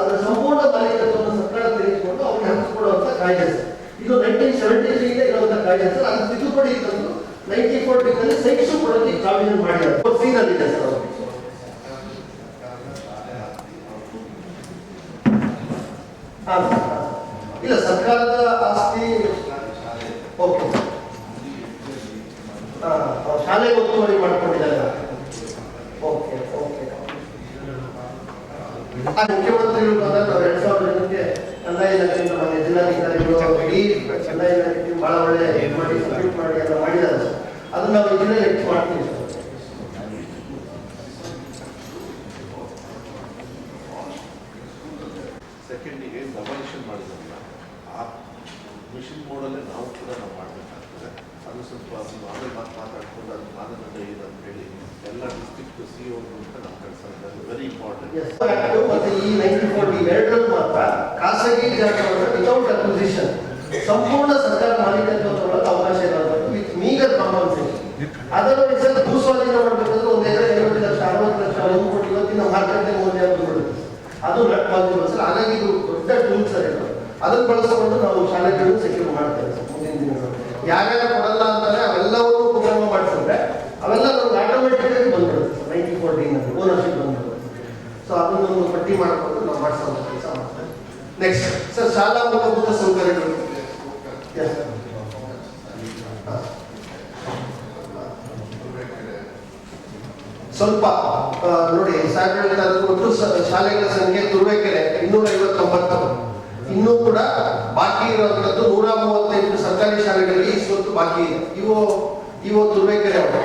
ಅದರ ಸಂಪೂರ್ಣ ಮಾಲೀಕತ್ವವನ್ನು ಸರ್ಕಾರ ತೆಗೆದುಕೊಂಡು ಅವ್ರಿಗೆ ಹಂಚಿಕೊಡುವಂತ ಕಾಯ್ದೆ ಸರ್. ಇದು 1973 ಇರುವಂತ ಕಾಯ್ದೆ ಸರ್. ಅದು ತಿದ್ದುಪಡಿ ತಂದು 1940 ಸೈಟ್ಸ್ ಕೊಡೋಕೆ ಪ್ರಾವಿಷನ್ ಮಾಡಿದ್ದಾರೆ. ಸೀನಲ್ಲಿದೆ ಸರ್ ಅವರು. ಇಲ್ಲ, ಸರ್ಕಾರದ ಆಸ್ತಿ ಓಕೆ ಶಾಲೆಗೆ ಒತ್ತುವರಿ ಮಾಡ್ಕೊಂಡಿದ್ದಾರೆ. Okay okay. ಮುಖ್ಯಮಂತ್ರಿಗಳು ಬಂದಾಗ 2000 ಜನಕ್ಕೆ ಕಂದಾಯ ಇಲಾಖೆಯಿಂದ ಮನೆ ಜಿಲ್ಲಾಧಿಕಾರಿಗಳು ಇಡೀ ಕಂದಾಯ ಇಲಾಖೆ ಬಹಳ ಒಳ್ಳೆ ಮಾಡಿ ಸಬ್ಮಿಟ್ ಮಾಡಿ ಎಲ್ಲ ಮಾಡಿದ್ದಾರೆ. ಅದನ್ನ ನಾವು ಇದನ್ನೇ ಹೆಚ್ಚು ಮಾಡ್ತೀವಿ ಸರ್. ಸೆಕೆಂಡಿಗೆ ಡಬಲೇಷನ್ ಮಾಡಿದ್ರಲ್ಲ, ಆ ಮಿಷನ್ ಮೋಡಲ್ಲೇ ನಾವು ಕೂಡ ನಾವು ಮಾಡಬೇಕಾಗ್ತದೆ. ಅದು ಸ್ವಲ್ಪ ಆಮೇಲೆ ಮಾತಾಡ್ಕೊಂಡು ಅದು ಮಾನದಂಡ ಏನು ಅಂತ ಹೇಳಿ ಎಲ್ಲ ಡಿಸ್ಟ್ರಿಕ್ಟ್ CO ಅಂತ ನಾವು ಕೆಲಸ ವೆರಿ ಇಂಪಾರ್ಟೆಂಟ್. ಮತ್ತೆ ಈ 1942 ಮಾತ್ರ ಖಾಸಗಿ ಜಾಗವನ್ನು ವಿತೌಟ್ ಅಕ್ವಿಸಿಷನ್ ಸಂಪೂರ್ಣ ಸರ್ಕಾರ ಮಾಲೀಕತ್ವ ತಗೊಳ್ಳೋಕೆ ಅವಕಾಶ ಇರೋದು ವಿತ್ ಮೀಗರ್ ಕಾಂಪನ್ಸೇಷನ್. ಅದನ್ನು ಸರ್ ಭೂಸ್ವಾಧೀನ ಮಾಡಬೇಕಾದ್ರೆ ಒಂದು ಎಕರೆ 50 ಲಕ್ಷ 60 ಲಕ್ಷ 1 ಕೋಟಿ ಇವತ್ತಿನ ಮಾರ್ಕೆಟ್ ಮೌಲ್ಯ ಬರುತ್ತೆ. ಅದು ಸರ್. ಹಾಗಾಗಿ ಇದು ದೊಡ್ಡ ಟೂಲ್ ಸರ್. ಇದು ಅದನ್ನು ಬಳಸಿಕೊಂಡು ನಾವು ಶಾಲೆಗಳನ್ನು ಸೆಕ್ಯೂರ್ ಮಾಡ್ತೇವೆ ಸರ್. ಮುಂದಿನ ದಿನಗಳು ಯಾರ್ಯಾರು ಕೊಡಲ್ಲ ಅಂತಾರೆ ಅವೆಲ್ಲವನ್ನೂ ಉಪಕ್ರಮ ಮಾಡಿಸಿದ್ರೆ ಅವೆಲ್ಲ ನಮ್ಗೆ ಆಟೋಮೆಟಿಕ್ ಆಗಿ ಬಂದ್ಬಿಡುತ್ತೆ. 1914 ಓನರ್ಶಿಪ್ ಬಂದ್ಬಿಡುತ್ತೆ. ಸೊ ಅದನ್ನೊಂದು ಪಟ್ಟಿ ಮಾಡಿಕೊಂಡು ನಾವು ಮಾಡಿಸೋ ಕೆಲಸ ಮಾಡ್ತೇವೆ. ನೆಕ್ಸ್ಟ್ ಸರ್, ಶಾಲಾ ಮೂಲಭೂತ ಸೌಕರ್ಯಗಳು. ಸ್ವಲ್ಪ ನೋಡಿ, ಸಾಹೇಬ್ ಒಟ್ಟು ಶಾಲೆಗಳ ಸಂಖ್ಯೆ ತುರುವೇಕೆರೆ 259, ಇನ್ನೂ ಕೂಡ ಬಾಕಿ ಇರುವಂತದ್ದು 138 ಸರ್ಕಾರಿ ಶಾಲೆಗಳಿಗೆ ಇಷ್ಟು ಬಾಕಿ ಇದೆ. ಇವು ತುರುವೇಕೆರೆ ಅವರು